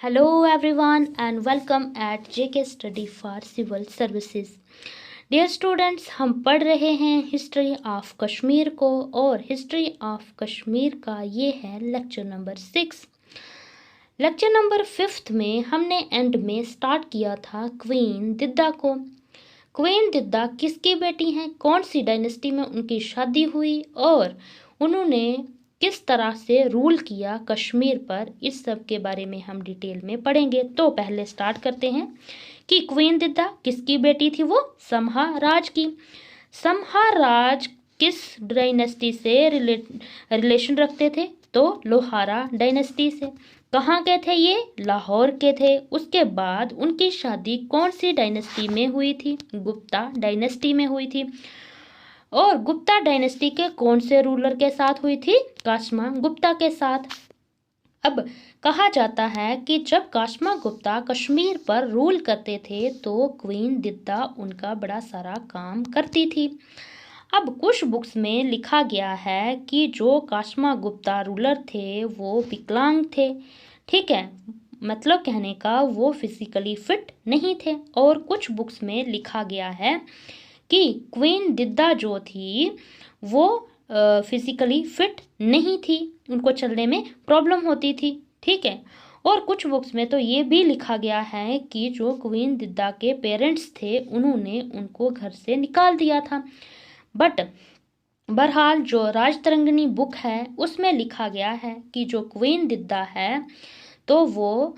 Hello everyone and welcome at JK Study for Civil Services. Dear students, हम पढ़ रहे हैं हिस्ट्री ऑफ कश्मीर को और हिस्ट्री ऑफ कश्मीर का ये है लेक्चर नंबर 6। लेक्चर नंबर 5 में हमने एंड में स्टार्ट किया था क्वीन दिद्दा को। क्वीन दिद्दा किसकी बेटी हैं, कौन सी डायनेस्टी में उनकी शादी हुई और उन्होंने किस तरह से रूल किया कश्मीर पर, इस सब के बारे में हम डिटेल में पढ़ेंगे। तो पहले स्टार्ट करते हैं कि क्वीन दिद्दा किसकी बेटी थी। वो समहा राज की। समहा राज किस डायनेस्टी से रिलेशन रखते थे? तो लोहारा डायनेस्टी से। कहाँ के थे ये? लाहौर के थे। उसके बाद उनकी शादी कौन सी डायनेस्टी में हुई थी? गुप्ता डायनेस्टी में हुई थी। और गुप्ता डायनेस्टी के कौन से रूलर के साथ हुई थी? काशमा गुप्ता के साथ। अब कहा जाता है कि जब काशमा गुप्ता कश्मीर पर रूल करते थे तो क्वीन दिद्दा उनका बड़ा सारा काम करती थी। अब कुछ बुक्स में लिखा गया है कि जो काशमा गुप्ता रूलर थे वो विकलांग थे। ठीक है, मतलब कहने का वो फिजिकली फिट नहीं थे। और कुछ बुक्स में लिखा गया है कि क्वीन दिद्दा जो थी वो फिजिकली फिट नहीं थी, उनको चलने में प्रॉब्लम होती थी। ठीक है, और कुछ बुक्स में तो ये भी लिखा गया है कि जो क्वीन दिद्दा के पेरेंट्स थे उन्होंने उनको घर से निकाल दिया था। बट बहरहाल जो राजतरंगिणी बुक है उसमें लिखा गया है कि जो क्वीन दिद्दा है तो वो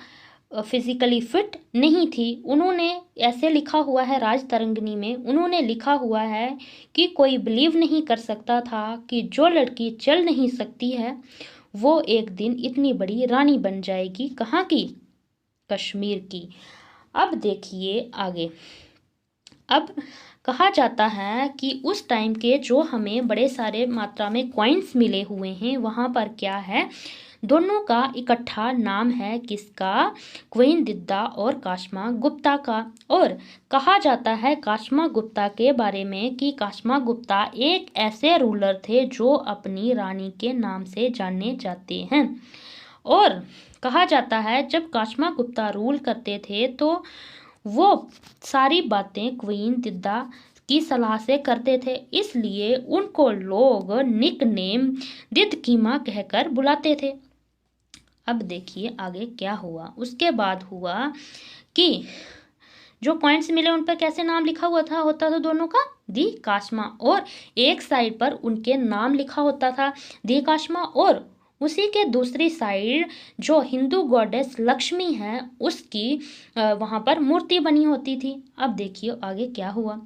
फिजिकली फिट नहीं थी। उन्होंने ऐसे लिखा हुआ है राजतरंगिणी में, उन्होंने लिखा हुआ है कि कोई बिलीव नहीं कर सकता था कि जो लड़की चल नहीं सकती है वो एक दिन इतनी बड़ी रानी बन जाएगी। कहाँ की? कश्मीर की। अब देखिए आगे। अब कहा जाता है कि उस टाइम के जो हमें बड़े सारे मात्रा में कॉइन्स मिले हुए हैं वहाँ पर क्या है, दोनों का इकट्ठा नाम है किसका? क्वीन दिद्दा और काशमा गुप्ता का। और कहा जाता है काशमा गुप्ता के बारे में कि काशमा गुप्ता एक ऐसे रूलर थे जो अपनी रानी के नाम से जाने जाते हैं। और कहा जाता है जब काशमा गुप्ता रूल करते थे तो वो सारी बातें क्वीन दिद्दा की सलाह से करते थे, इसलिए उनको लोग निक नेम दिद की माँ कहकर बुलाते थे। अब देखिए आगे क्या हुआ। उसके बाद हुआ कि जो पॉइंट्स मिले उन पर कैसे नाम लिखा हुआ था, होता था दोनों का दी काशमा, और एक साइड पर उनके नाम लिखा होता था दी काशमा, और उसी के दूसरी साइड जो हिंदू गॉडेस लक्ष्मी है उसकी वहाँ पर मूर्ति बनी होती थी। अब देखिए आगे क्या हुआ।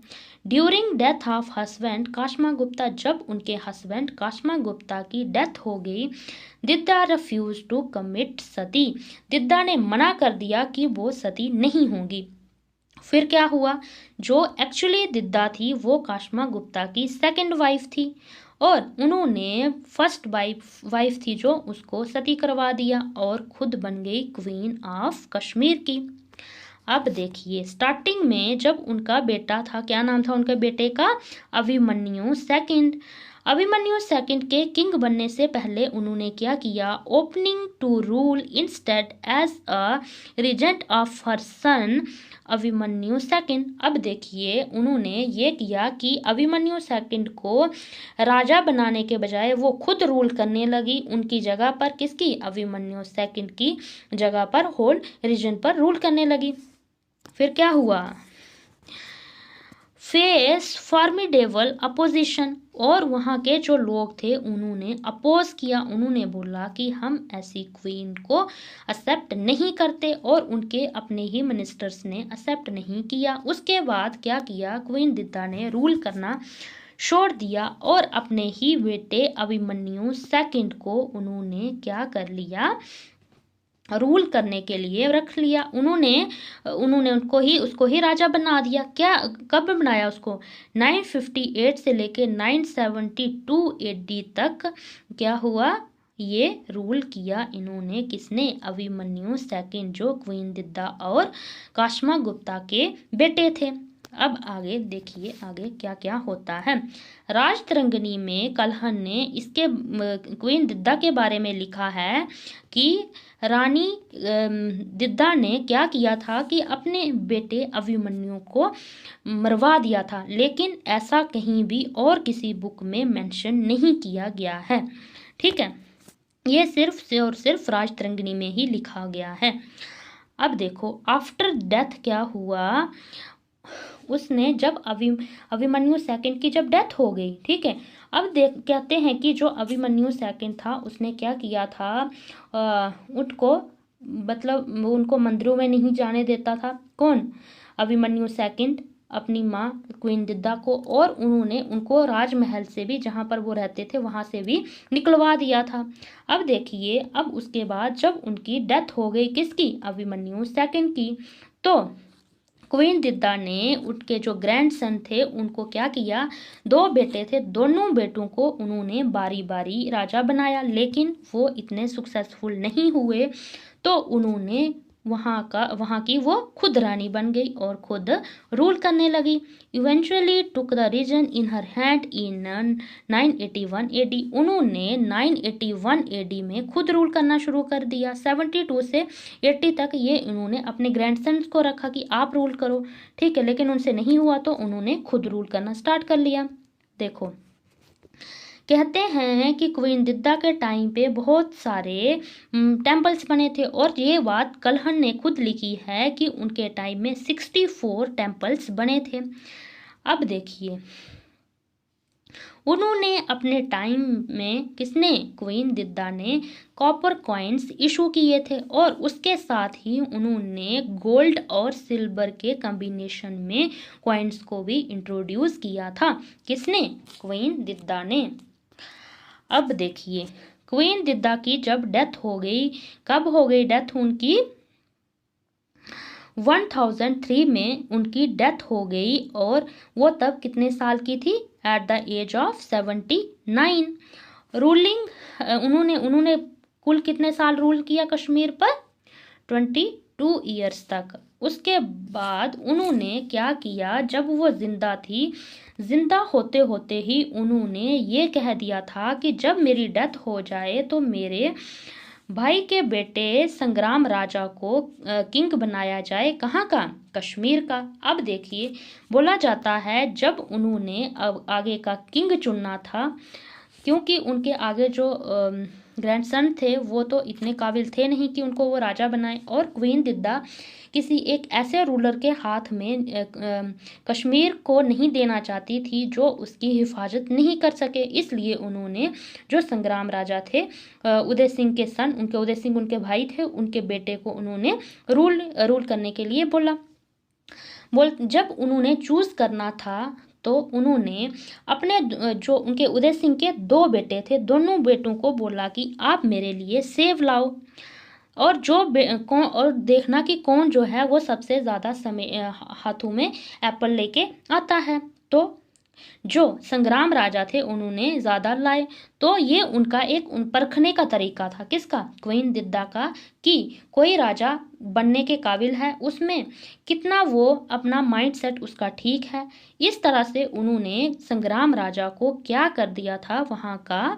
During death of husband Kshema Gupta, जब उनके हस्बैंड काशमा गुप्ता की डेथ हो गई, Didda refuse to commit sati, Didda ने मना कर दिया कि वो सती नहीं होंगी। फिर क्या हुआ, जो एक्चुअली दिद्दा थी वो काशमा गुप्ता की सेकंड वाइफ थी और उन्होंने फर्स्ट वाइफ थी जो उसको सती करवा दिया और खुद बन गई क्वीन ऑफ कश्मीर की। अब देखिए स्टार्टिंग में जब उनका बेटा था, क्या नाम था उनके बेटे का? अभिमन्यु सेकंड। अभिमन्यु सेकंड के किंग बनने से पहले उन्होंने क्या किया? Opening to rule instead as a regent of her son Abhimanyu second. अब देखिए उन्होंने ये किया कि अभिमन्यु सेकंड को राजा बनाने के बजाय वो खुद रूल करने लगी उनकी जगह पर। किसकी? अभिमन्यु सेकंड की जगह पर होल रीजन पर रूल करने लगी। फिर क्या हुआ? फेस फॉर्मिडेबल अपोजिशन, और वहाँ के जो लोग थे उन्होंने अपोज किया, उन्होंने बोला कि हम ऐसी क्वीन को एक्सेप्ट नहीं करते, और उनके अपने ही मिनिस्टर्स ने एक्सेप्ट नहीं किया। उसके बाद क्या किया? क्वीन दिद्दा ने रूल करना छोड़ दिया और अपने ही बेटे अभिमन्यु सेकंड को उन्होंने क्या कर लिया? रूल करने के लिए रख लिया। उन्होंने उसको ही राजा बना दिया। क्या कब बनाया उसको? 958 से लेके 972 एडी तक क्या हुआ? ये रूल किया इन्होंने। किसने? अभिमन्यु सेकंड, जो क्वीन दिद्दा और काशमा गुप्ता के बेटे थे। अब आगे देखिए आगे क्या क्या होता है। राजतरंगिणी में कल्हण ने इसके क्वीन दिद्दा के बारे में लिखा है कि रानी दिद्दा ने क्या किया था कि अपने बेटे अभिमन्यु को मरवा दिया था, लेकिन ऐसा कहीं भी और किसी बुक में मेंशन नहीं किया गया है। ठीक है, ये सिर्फ से और सिर्फ राजतरंगिणी में ही लिखा गया है। अब देखो आफ्टर डेथ क्या हुआ, उसने जब अभिमन्यु सेकंड की जब डेथ हो गई, ठीक है, अब कहते हैं कि जो अभिमन्यु सेकंड था उसने क्या किया था, उनको मतलब उनको मंदिरों में नहीं जाने देता था। कौन? अभिमन्यु सेकंड अपनी माँ क्वीन दिद्दा को, और उन्होंने उनको राजमहल से भी, जहाँ पर वो रहते थे वहाँ से भी निकलवा दिया था। अब देखिए, अब उसके बाद जब उनकी डेथ हो गई, किसकी? अभिमन्यु सेकंड की, तो क्वीन दिद्दा ने उनके जो ग्रैंडसन थे उनको क्या किया, 2 बेटे थे, दोनों बेटों को उन्होंने बारी बारी राजा बनाया, लेकिन वो इतने सक्सेसफुल नहीं हुए, तो उन्होंने वहाँ की वो खुद रानी बन गई और खुद रूल करने लगी। Eventually took the region in her hand in 981 AD। उन्होंने 981 AD में खुद रूल करना शुरू कर दिया। 72 से 80 तक ये उन्होंने अपने ग्रैंडसन्स को रखा कि आप रूल करो, ठीक है, लेकिन उनसे नहीं हुआ तो उन्होंने खुद रूल करना स्टार्ट कर लिया। देखो, कहते हैं कि क्वीन दिद्दा के टाइम पे बहुत सारे टेम्पल्स बने थे, और ये बात कल्हण ने खुद लिखी है कि उनके टाइम में 64 टेम्पल्स बने थे। अब देखिए, उन्होंने अपने टाइम में, किसने? क्वीन दिद्दा ने कॉपर कॉइन्स इशू किए थे, और उसके साथ ही उन्होंने गोल्ड और सिल्वर के कॉम्बिनेशन में कॉइन्स को भी इंट्रोड्यूस किया था। किसने? क्वीन दिद्दा ने। अब देखिए, क्वीन दिद्दा की जब डेथ हो गई, कब हो गई डेथ उनकी? 1003 में उनकी डेथ हो गई, और वो तब कितने साल की थी? At the age of 79। Ruling उन्होंने कुल कितने साल रूल किया कश्मीर पर? 22 ईयर्स तक। उसके बाद उन्होंने क्या किया, जब वो जिंदा थी, जिंदा होते होते ही उन्होंने ये कह दिया था कि जब मेरी डेथ हो जाए तो मेरे भाई के बेटे संग्राम राजा को किंग बनाया जाए। कहाँ का? कश्मीर का। अब देखिए, बोला जाता है जब उन्होंने अब आगे का किंग चुनना था, क्योंकि उनके आगे जो ग्रैंडसन थे वो तो इतने काबिल थे नहीं कि उनको वो राजा बनाए, और क्वीन दिद्दा किसी एक ऐसे रूलर के हाथ में कश्मीर को नहीं देना चाहती थी जो उसकी हिफाजत नहीं कर सके। इसलिए उन्होंने जो संग्राम राजा थे, उदय सिंह के सन, उनके उदय सिंह उनके भाई थे, उनके बेटे को उन्होंने रूल करने के लिए बोला। जब उन्होंने चूज करना था तो उन्होंने अपने जो उनके उदय सिंह के 2 बेटे थे, दोनों बेटों को बोला कि आप मेरे लिए सेब लाओ, और और देखना कि कौन जो है वो सबसे ज़्यादा समय हाथों में एप्पल लेके आता है। तो जो संग्राम राजा थे उन्होंने ज़्यादा लाए, तो ये उनका एक परखने का तरीका था। किसका? क्वीन दिद्दा का, कि कोई राजा बनने के काबिल है, उसमें कितना वो अपना माइंड सेट उसका ठीक है। इस तरह से उन्होंने संग्राम राजा को क्या कर दिया था, वहाँ का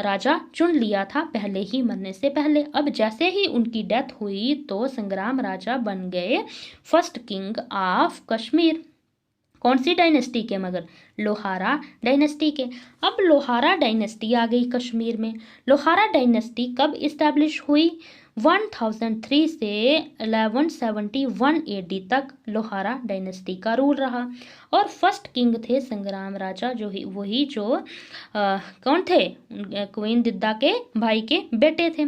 राजा चुन लिया था पहले ही मरने से पहले। अब जैसे ही उनकी डेथ हुई तो संग्राम राजा बन गए फर्स्ट किंग ऑफ कश्मीर। कौन सी डायनेस्टी के? मगर लोहारा डायनेस्टी के। अब लोहारा डायनेस्टी आ गई कश्मीर में। लोहारा डायनेस्टी कब इस्टेब्लिश हुई? 1003 से 1171 AD तक लोहारा डायनेस्टी का रूल रहा, और फर्स्ट किंग थे संग्राम राजा, जो ही वही जो कौन थे? क्वीन दिद्दा के भाई के बेटे थे।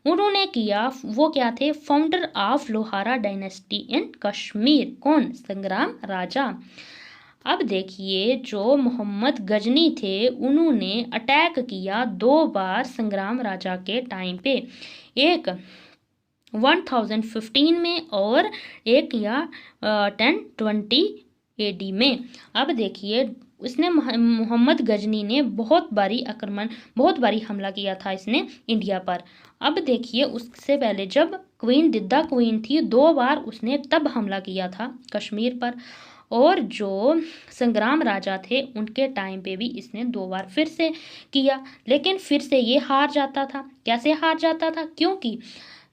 उन्होंने किया, वो क्या थे? Founder of Lohara dynasty in Kashmir. कौन? संग्राम राजा। अब देखिए, जो मोहम्मद गजनी थे उन्होंने अटैक किया 2 बार संग्राम राजा के टाइम पे, एक 1015 में और एक या 1020 AD में। अब देखिए, उसने मोहम्मद गजनी ने बहुत बारी हमला किया था इसने इंडिया पर। अब देखिए, उससे पहले जब क्वीन दिद्दा क्वीन थी 2 बार उसने तब हमला किया था कश्मीर पर, और जो संग्राम राजा थे उनके टाइम पे भी इसने 2 बार फिर से किया, लेकिन फिर से ये हार जाता था। कैसे हार जाता था? क्योंकि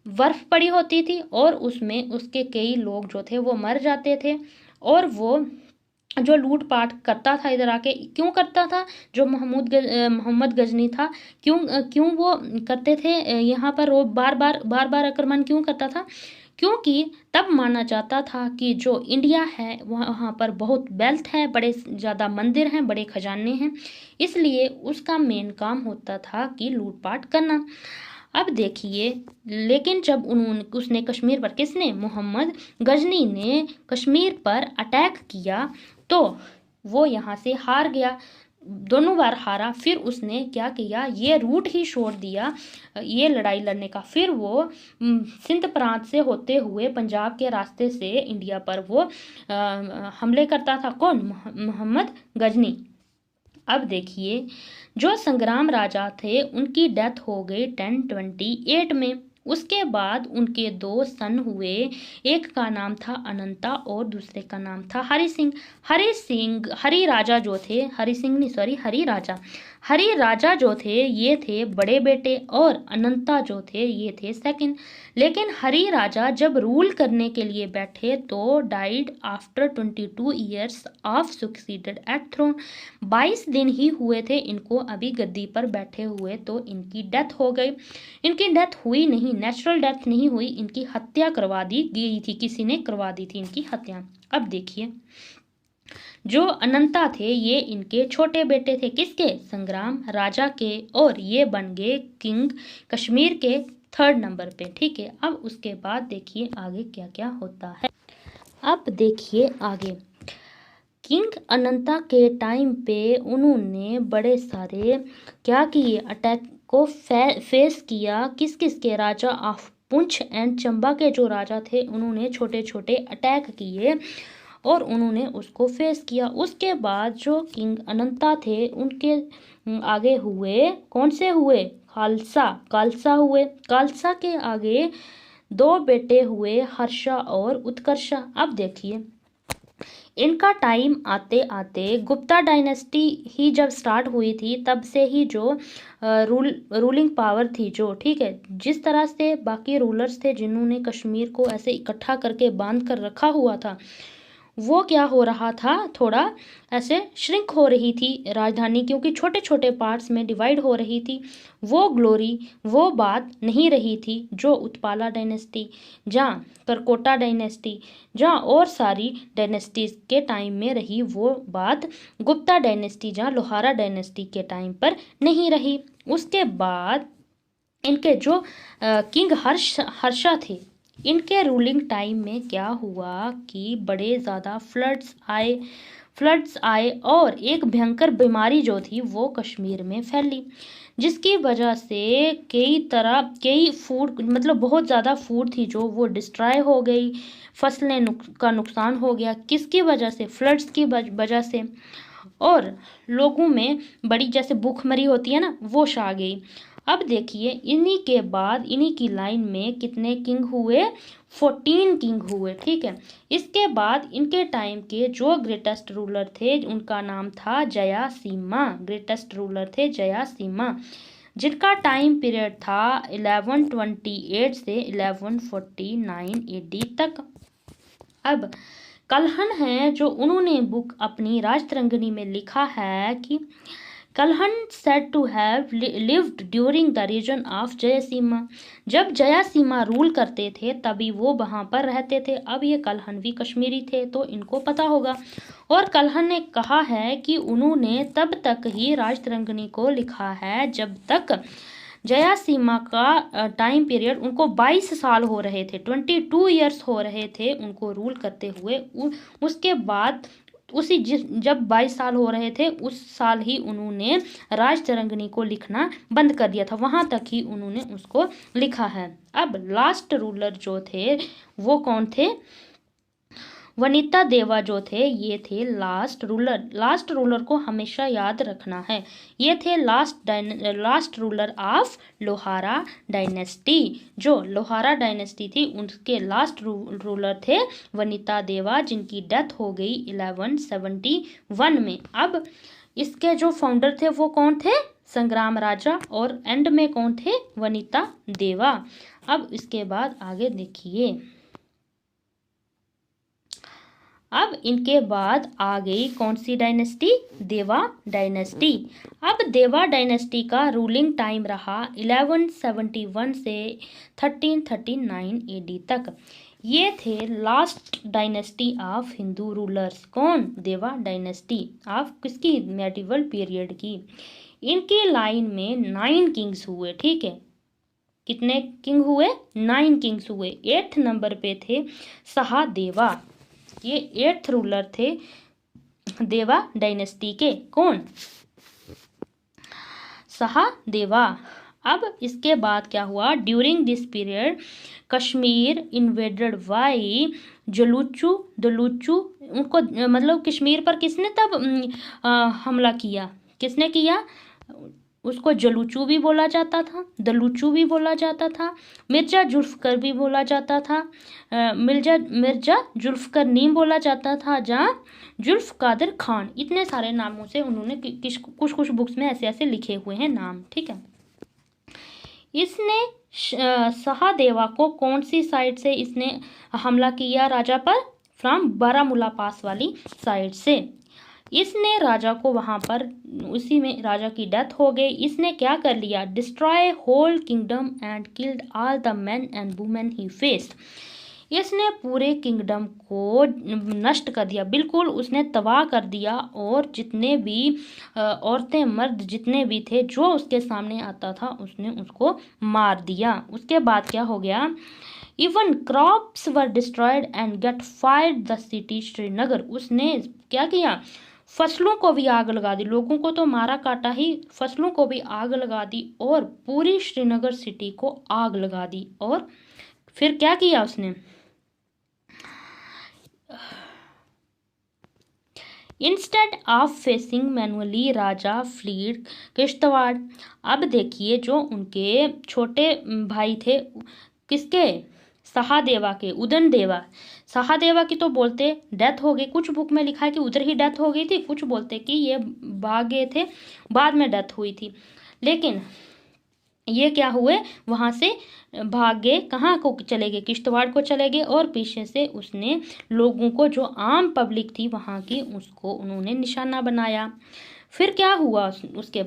बर्फ पड़ी होती थी और उसमें उसके कई लोग जो थे वो मर जाते थे, और वो जो लूटपाट करता था इधर आके, क्यों करता था? जो मोहम्मद गजनी था, क्यों वो करते थे यहाँ पर? वो बार बार आक्रमण क्यों करता था? क्योंकि तब माना जाता था कि जो इंडिया है वहाँ पर बहुत वेल्थ है, बड़े ज़्यादा मंदिर हैं, बड़े खजाने हैं, इसलिए उसका मेन काम होता था कि लूटपाट करना। अब देखिए, लेकिन जब उसने कश्मीर पर, किसने? मोहम्मद गजनी ने कश्मीर पर अटैक किया तो वो यहाँ से हार गया, दोनों बार हारा। फिर उसने क्या किया? ये रूट ही छोड़ दिया ये लड़ाई लड़ने का। फिर वो सिंध प्रांत से होते हुए पंजाब के रास्ते से इंडिया पर वो हमले करता था। कौन? मोहम्मद गजनी। अब देखिए, जो संग्राम राजा थे उनकी डेथ हो गई 1028 में। उसके बाद उनके 2 सन हुए, एक का नाम था अनंता और दूसरे का नाम था हरि सिंह। हरि राजा जो थे, हरि सिंह नहीं, सॉरी, हरि राजा जो थे ये थे बड़े बेटे, और अनंता जो थे ये थे सेकंड। लेकिन हरि राजा जब रूल करने के लिए बैठे तो died after 22 years of succeeded at throne. 22 दिन ही हुए थे इनको अभी गद्दी पर बैठे हुए, तो इनकी डेथ हो गई। इनकी डेथ हुई नहीं, नेचुरल डेथ नहीं हुई, इनकी हत्या करवा दी गई थी, किसी ने करवा दी थी इनकी हत्या। अब देखिए, जो अनंता थे ये इनके छोटे बेटे थे, किसके? संग्राम राजा के, और ये बन गए किंग कश्मीर के 3rd नंबर पे। ठीक है, अब उसके बाद देखिए आगे क्या क्या होता है। अब देखिए आगे, किंग अनंता के टाइम पे उन्होंने बड़े सारे क्या किए? अटैक को फेस किया। किस किस के? राजा ऑफ पुंछ एंड चंबा के जो राजा थे उन्होंने छोटे छोटे अटैक किए और उन्होंने उसको फेस किया। उसके बाद जो किंग अनंता थे उनके आगे हुए, कौन से हुए? खालसा हुए। खालसा के आगे 2 बेटे हुए, हर्षा और उत्कर्षा। अब देखिए, इनका टाइम आते आते गुप्ता डायनेस्टी ही जब स्टार्ट हुई थी तब से ही जो रूलिंग पावर थी जो, ठीक है, जिस तरह से बाकी रूलर्स थे जिन्होंने कश्मीर को ऐसे इकट्ठा करके बांध कर रखा हुआ था, वो क्या हो रहा था? थोड़ा ऐसे श्रिंक हो रही थी राजधानी, क्योंकि छोटे छोटे पार्ट्स में डिवाइड हो रही थी। वो ग्लोरी, वो बात नहीं रही थी जो उत्पाला डायनेस्टी, जहाँ करकोटा डायनेस्टी, जहाँ और सारी डायनेस्टीज के टाइम में रही, वो बात गुप्ता डायनेस्टी, जहाँ लोहारा डायनेस्टी के टाइम पर नहीं रही। उसके बाद इनके जो किंग हर्षा थे, इनके रूलिंग टाइम में क्या हुआ कि बड़े ज़्यादा फ्लड्स आए और एक भयंकर बीमारी जो थी वो कश्मीर में फैली, जिसकी वजह से कई फूड, मतलब बहुत ज़्यादा फूड थी जो वो डिस्ट्रॉय हो गई, फसलें का नुकसान हो गया। किसकी वजह से? फ्लड्स की वजह से। और लोगों में बड़ी जैसे भूखमरी होती है ना, वो छा गई। अब देखिए, इन्हीं के बाद इन्हीं की लाइन में कितने किंग हुए? 14 किंग हुए। ठीक है, इसके बाद इनके टाइम के जो ग्रेटेस्ट रूलर थे उनका नाम था जयासीमा। ग्रेटेस्ट रूलर थे जयासीमा, जिनका टाइम पीरियड था 1128 से 1149 AD तक। अब कल्हन है जो उन्होंने बुक अपनी राजतरंगिणी में लिखा है कि Kalhana said to have lived during the region of जयसीमा। जब जयासीमा रूल करते थे तभी वो वहाँ पर रहते थे। अब ये कल्हन भी कश्मीरी थे तो इनको पता होगा। और कल्हन ने कहा है कि उन्होंने तब तक ही राजतरंगिणी को लिखा है जब तक जयासीमा का टाइम पीरियड, उनको 22 साल हो रहे थे, 22 ईयर्स हो रहे थे उनको रूल करते हुए। उसके बाद जब 22 साल हो रहे थे उस साल ही उन्होंने राजतरंगिणी को लिखना बंद कर दिया था, वहां तक ही उन्होंने उसको लिखा है। अब लास्ट रूलर जो थे वो कौन थे? वनिता देवा जो थे ये थे लास्ट रूलर। लास्ट रूलर को हमेशा याद रखना है, ये थे last ruler of Lohara dynasty. जो लोहारा डायनेस्टी थी उनके लास्ट रूलर थे वनिता देवा, जिनकी डेथ हो गई 1171 में। अब इसके जो फाउंडर थे वो कौन थे? संग्राम राजा, और एंड में कौन थे? वनिता देवा। अब इसके बाद आगे देखिए, अब इनके बाद आ गई कौन सी डायनेस्टी? देवा डायनेस्टी। अब देवा डायनेस्टी का रूलिंग टाइम रहा 1171 से 1339 एडी तक। ये थे last dynasty of Hindu rulers. कौन? देवा डायनेस्टी ऑफ किसकी? मेडिवल पीरियड की। इनकी लाइन में 9 किंग्स हुए, ठीक है। कितने किंग हुए? 9 किंग्स हुए। 8th नंबर पे थे सहादेवा, ये 8th रूलर थे देवा डायनेस्टी के। कौन? सहादेवा। अब इसके बाद क्या हुआ? During this period Kashmir invaded by Dulucha. उनको मतलब कश्मीर पर किसने तब हमला किया? किसने किया? उसको जलूचू भी बोला जाता था, दलूचू भी बोला जाता था, मिर्जा जुल्फकर भी बोला जाता था, मिर्जा जुल्फकर नीम बोला जाता था, जहाँ जुल्फकादर खान। इतने सारे नामों से उन्होंने कुछ बुक्स में ऐसे ऐसे लिखे हुए हैं नाम, ठीक है। इसने सहादेवा को कौन सी साइड से इसने हमला किया राजा पर? फ्रॉम बारामूला पास वाली साइड से। इसने राजा को वहां पर, उसी में राजा की डेथ हो गई। इसने क्या कर लिया? Destroy whole kingdom and killed all the men and women he faced. इसने पूरे किंगडम को नष्ट कर दिया, बिल्कुल उसने तबाह कर दिया, और जितने भी औरतें मर्द जितने भी थे जो उसके सामने आता था उसने उसको मार दिया। उसके बाद क्या हो गया? Even crops were destroyed and get fired the city Srinagar. उसने क्या किया? फसलों को भी आग लगा दी। लोगों को तो मारा काटा ही, फसलों को भी आग लगा दी और पूरी श्रीनगर सिटी को आग लगा दी। और फिर क्या किया उसने? Instead of facing manually Raja fled Kishtwar. अब देखिए, जो उनके छोटे भाई थे, किसके? सहादेवा के, उदयन देवा। सहादेवा की तो बोलते डेथ हो गई, कुछ बुक में लिखा है कि उधर ही डेथ हो गई थी, कुछ बोलते कि ये भाग गए थे, बाद में डेथ हुई थी। लेकिन ये क्या हुए? वहां से भाग गए, कहाँ को चले गए? किश्तवाड़ को चले गए, और पीछे से उसने लोगों को, जो आम पब्लिक थी वहां की, उसको उन्होंने निशाना बनाया। फिर क्या हुआ? उसके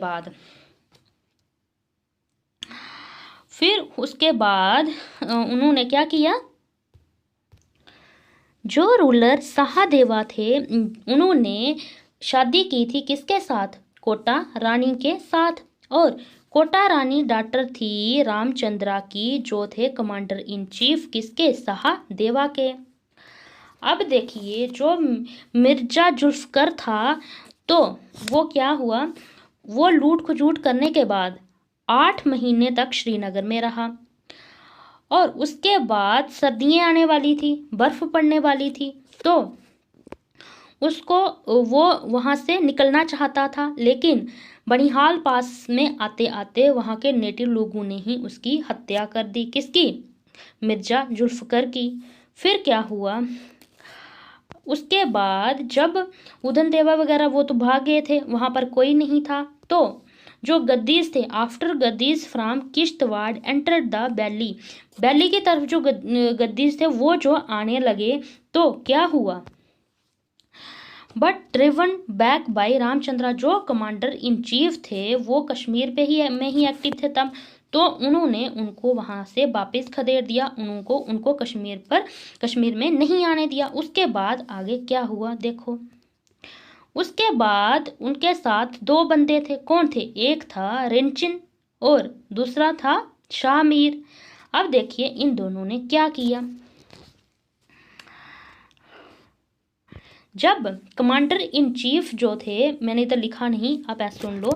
बाद उन्होंने क्या किया? जो रूलर सहादेवा थे उन्होंने शादी की थी किसके साथ? कोटा रानी के साथ। और कोटा रानी डॉटर थी रामचंद्रा की, जो थे कमांडर इन चीफ किसके? सहादेवा के। अब देखिए, जो मिर्जा जुल्फकर था, तो वो क्या हुआ? वो लूट खजूट करने के बाद 8 महीने तक श्रीनगर में रहा, और उसके बाद सर्दियाँ आने वाली थी, बर्फ पड़ने वाली थी, तो उसको वो वहाँ से निकलना चाहता था, लेकिन बनिहाल पास में आते आते वहाँ के नेटिव लोगों ने ही उसकी हत्या कर दी। किसकी? मिर्जा जुल्फकर की। फिर क्या हुआ? उसके बाद जब उदयन देवा वगैरह वो तो भाग गए थे, वहाँ पर कोई नहीं था, तो जो गद्दीज थे, after Gaddis from Kishtwar enter the valley की तरफ जो गद्दीज थे वो जो आने लगे, तो क्या हुआ? But driven back by Ramchandra, जो कमांडर इन चीफ थे वो कश्मीर पे ही एक्टिव थे तब, तो उन्होंने उनको वहां से वापस खदेड़ दिया, उनको कश्मीर में नहीं आने दिया। उसके बाद आगे क्या हुआ देखो। उसके बाद उनके साथ 2 बंदे थे। कौन थे? एक था रिंचिन और दूसरा था शाहमीर। अब देखिए इन दोनों ने क्या किया। जब कमांडर इन चीफ जो थे, मैंने इधर लिखा नहीं, आप ऐसे सुन लो,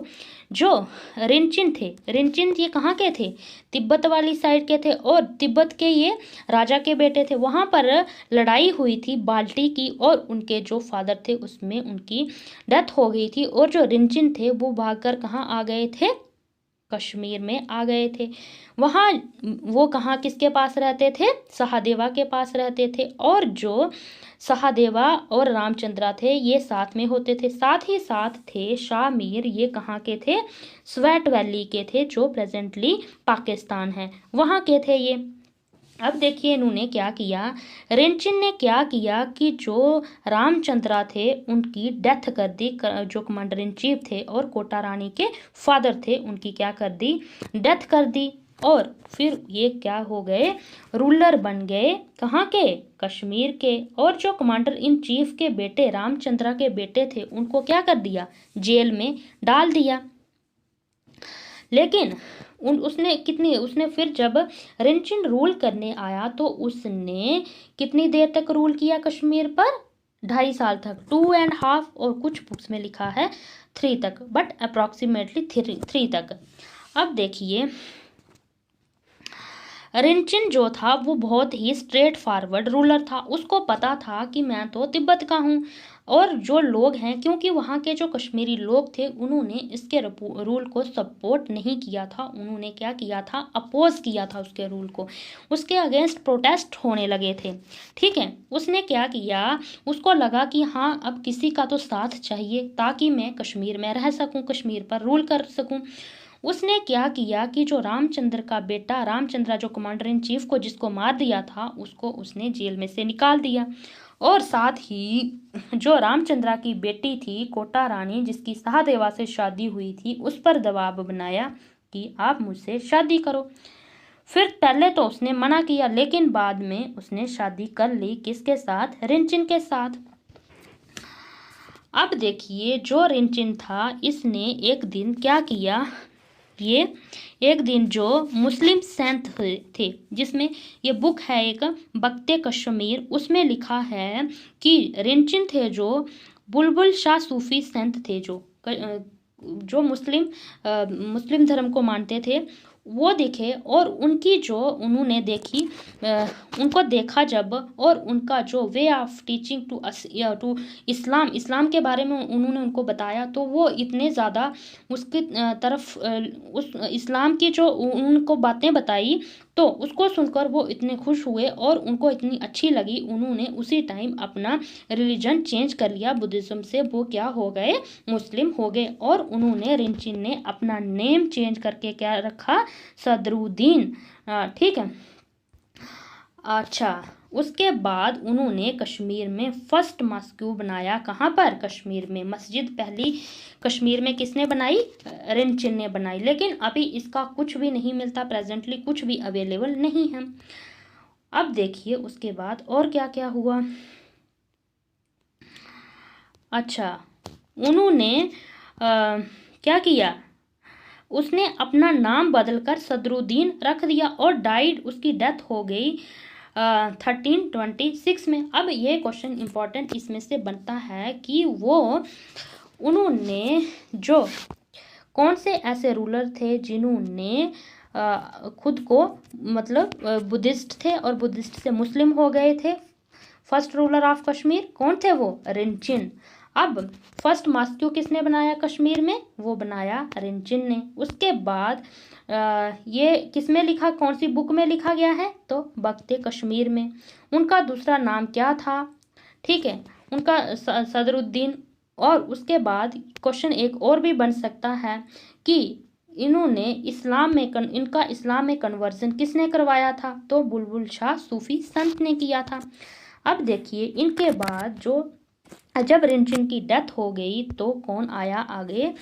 जो रिनचिन थे, रिनचिन ये कहाँ के थे, तिब्बत वाली साइड के थे, और तिब्बत के ये राजा के बेटे थे। वहाँ पर लड़ाई हुई थी बाल्टी की, और उनके जो फादर थे उसमें उनकी डेथ हो गई थी, और जो रिनचिन थे वो भागकर कहाँ आ गए थे, कश्मीर में आ गए थे। वहाँ वो कहाँ किसके पास रहते थे, सहादेवा के पास रहते थे, और जो सहादेवा और रामचंद्रा थे ये साथ में होते थे। साथ ही साथ थे शाह मीर, ये कहाँ के थे, स्वेट वैली के थे, जो प्रेजेंटली पाकिस्तान है, वहाँ के थे ये। अब देखिए इन्होंने क्या किया, रिनचिन ने क्या किया कि जो रामचंद्रा थे उनकी डेथ कर दी, जो कमांडर इन चीफ थे और कोटा रानी के फादर थे उनकी क्या कर दी, डेथ कर दी। और फिर ये क्या हो गए, रूलर बन गए, कहाँ के, कश्मीर के। और जो कमांडर इन चीफ के बेटे, रामचंद्रा के बेटे थे, उनको क्या कर दिया, जेल में डाल दिया। लेकिन उसने फिर जब रिनचिन रूल करने आया तो उसने कितनी देर तक रूल किया कश्मीर पर, 2.5 साल तक, 2.5, और कुछ बुक्स में लिखा है 3 तक, बट अप्रॉक्सीमेटली 3 तक। अब देखिए रिनचिन जो था वो बहुत ही स्ट्रेट फॉरवर्ड रूलर था, उसको पता था कि मैं तो तिब्बत का हूँ, और जो लोग हैं, क्योंकि वहाँ के जो कश्मीरी लोग थे उन्होंने इसके रूल को सपोर्ट नहीं किया था, उन्होंने क्या किया था, अपोज किया था उसके रूल को, उसके अगेंस्ट प्रोटेस्ट होने लगे थे। ठीक है, उसने क्या किया, उसको लगा कि हाँ अब किसी का तो साथ चाहिए ताकि मैं कश्मीर में रह सकूं, कश्मीर पर रूल कर सकूं। उसने क्या किया कि जो रामचंद्र का बेटा, रामचंद्रा जो कमांडर इन चीफ को जिसको मार दिया था, उसको उसने जेल में से निकाल दिया। और साथ ही जो रामचंद्रा की बेटी थी कोटा रानी, जिसकी सहादेवा से शादी हुई थी, उस पर दबाव बनाया कि आप मुझसे शादी करो। फिर पहले तो उसने मना किया, लेकिन बाद में उसने शादी कर ली, किसके साथ, रिनचिन के साथ। अब देखिए जो रिनचिन था, इसने एक दिन क्या किया, ये एक दिन जो मुस्लिम संत थे, जिसमें ये बुक है एक बख्ते कश्मीर, उसमें लिखा है कि रिनचिन थे जो बुलबुल शाह सूफी संत थे, जो मुस्लिम धर्म को मानते थे, वो दिखे, और उनकी जो उन्होंने देखी, उनको देखा जब, और उनका जो way of teaching to Islam के बारे में उन्होंने उनको बताया, तो वो इतने ज़्यादा उसकी तरफ, उस इस्लाम की जो उनको बातें बताई, तो उसको सुनकर वो इतने खुश हुए और उनको इतनी अच्छी लगी, उन्होंने उसी टाइम अपना रिलीजन चेंज कर लिया, बुद्धिज्म से वो क्या हो गए, मुस्लिम हो गए। और उन्होंने, रिनचिन ने अपना नेम चेंज करके क्या रखा, सदरुद्दीन। ठीक है, अच्छा, उसके बाद उन्होंने कश्मीर में फर्स्ट मस्जिद बनाया, कहाँ पर, कश्मीर में। मस्जिद पहली कश्मीर में किसने बनाई, रिनचिन ने बनाई, लेकिन अभी इसका कुछ भी नहीं मिलता, प्रेजेंटली कुछ भी अवेलेबल नहीं है। अब देखिए उसके बाद और क्या क्या हुआ। अच्छा, उन्होंने क्या किया, उसने अपना नाम बदलकर सदरुद्दीन रख दिया, और डाइड, उसकी डेथ हो गई 1326 में। अब ये क्वेश्चन इंपॉर्टेंट इसमें से बनता है कि उन्होंने जो कौन से ऐसे रूलर थे जिन्होंने खुद को, मतलब बुद्धिस्ट थे और बुद्धिस्ट से मुस्लिम हो गए थे। फर्स्ट रूलर ऑफ कश्मीर कौन थे, वो रिनचिन। अब फर्स्ट मस्जिद किसने बनाया कश्मीर में, वो बनाया रिनचिन ने। उसके बाद ये किसमें लिखा, कौन सी बुक में लिखा गया है, तो बख्ते कश्मीर में। उनका दूसरा नाम क्या था, ठीक है, उनका सदरुद्दीन। और उसके बाद क्वेश्चन एक और भी बन सकता है कि इन्होंने इस्लाम में कन्वर्जन किसने करवाया था, तो बुलबुल शाह सूफी संत ने किया था। अब देखिए इनके बाद जब रिनचिन की डेथ हो गई तो कौन आया आगे,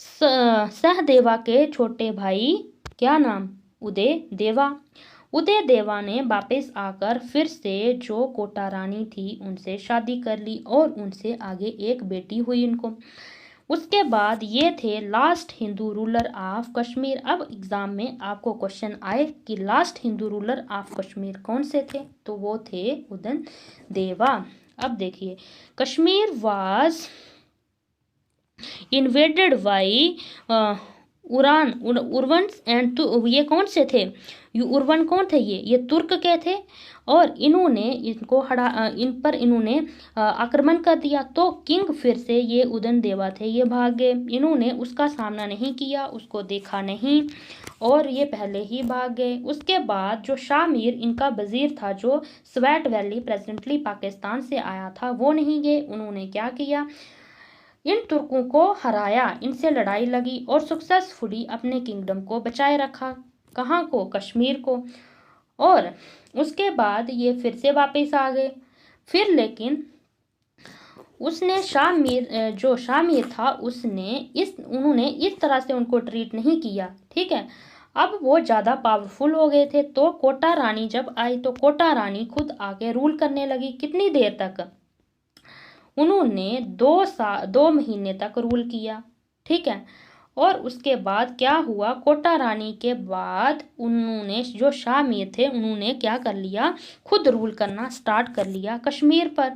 सहदेवा के छोटे भाई, क्या नाम, उदय देवा ने वापस आकर फिर से जो कोटा रानी थी उनसे शादी कर ली, और उनसे आगे एक बेटी हुई उनको। उसके बाद ये थे last Hindu ruler of Kashmir. अब एग्जाम में आपको क्वेश्चन आए कि last Hindu ruler of Kashmir कौन से थे, तो वो थे उदय देवा। अब देखिए, कश्मीर वाज इन्वेडेड बाई उर्वन्स एंड, ये कौन से थे? ये उर्वन कौन थे? ये तुर्क के थे, और इन्होंने इन पर इन्होंने आक्रमण कर दिया। तो किंग फिर से, ये उदयन देवा थे, ये भाग गए, इन्होंने उसका सामना नहीं किया, उसको देखा नहीं, और ये पहले ही भाग गए। उसके बाद जो शाह मीर इनका वजीर था, जो स्वेट वैली प्रेजेंटली पाकिस्तान से आया था, वो नहीं गए। उन्होंने क्या किया? इन तुर्कों को हराया, इनसे लड़ाई लगी और सक्सेसफुली अपने किंगडम को बचाए रखा। कहाँ को? कश्मीर को। और उसके बाद ये फिर से वापस आ गए। फिर लेकिन उसने जो शाह मीर था, उन्होंने इस तरह से उनको ट्रीट नहीं किया, ठीक है। अब वो ज़्यादा पावरफुल हो गए थे, तो कोटा रानी जब आई तो कोटा रानी खुद आके रूल करने लगी। कितनी देर तक? उन्होंने 2 महीने तक रूल किया, ठीक है। और उसके बाद क्या हुआ? कोटा रानी के बाद उन्होंने, जो शाह मीर थे, उन्होंने क्या कर लिया? खुद रूल करना स्टार्ट कर लिया कश्मीर पर,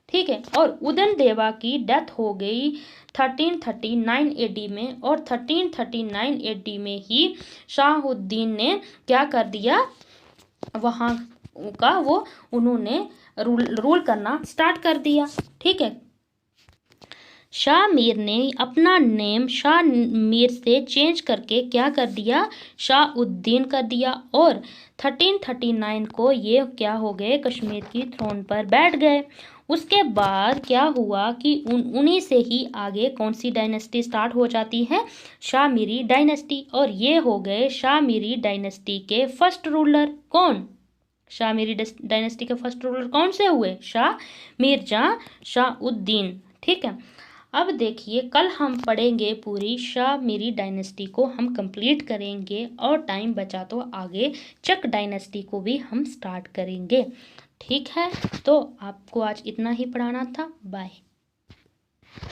ठीक है। और उदयन देवा की डेथ हो गई 1339 एडी में, और 1339 एडी में ही शाहुद्दीन ने क्या कर दिया? वहाँ का उन्होंने रूल करना स्टार्ट कर दिया, ठीक है। शाह मीर ने अपना नेम शाह मीर से चेंज करके क्या कर दिया? शाहुद्दीन कर दिया, और 1339 को ये क्या हो गए? कश्मीर की थ्रोन पर बैठ गए। उसके बाद क्या हुआ कि उन्हीं से ही आगे कौन सी डायनेस्टी स्टार्ट हो जाती है? शाह मीरी डायनेस्टी। और ये हो गए शाह मीरी डायनेस्टी के फर्स्ट रूलर। कौन? शाह मीरी डायनेस्टी के फर्स्ट रूलर कौन से हुए? शाह मीर्जा शाहुद्दीन, ठीक है। अब देखिए, कल हम पढ़ेंगे पूरी शाह मीरी डायनेस्टी को, हम कंप्लीट करेंगे, और टाइम बचा तो आगे चक डायनेस्टी को भी हम स्टार्ट करेंगे, ठीक है। तो आपको आज इतना ही पढ़ाना था। बाय।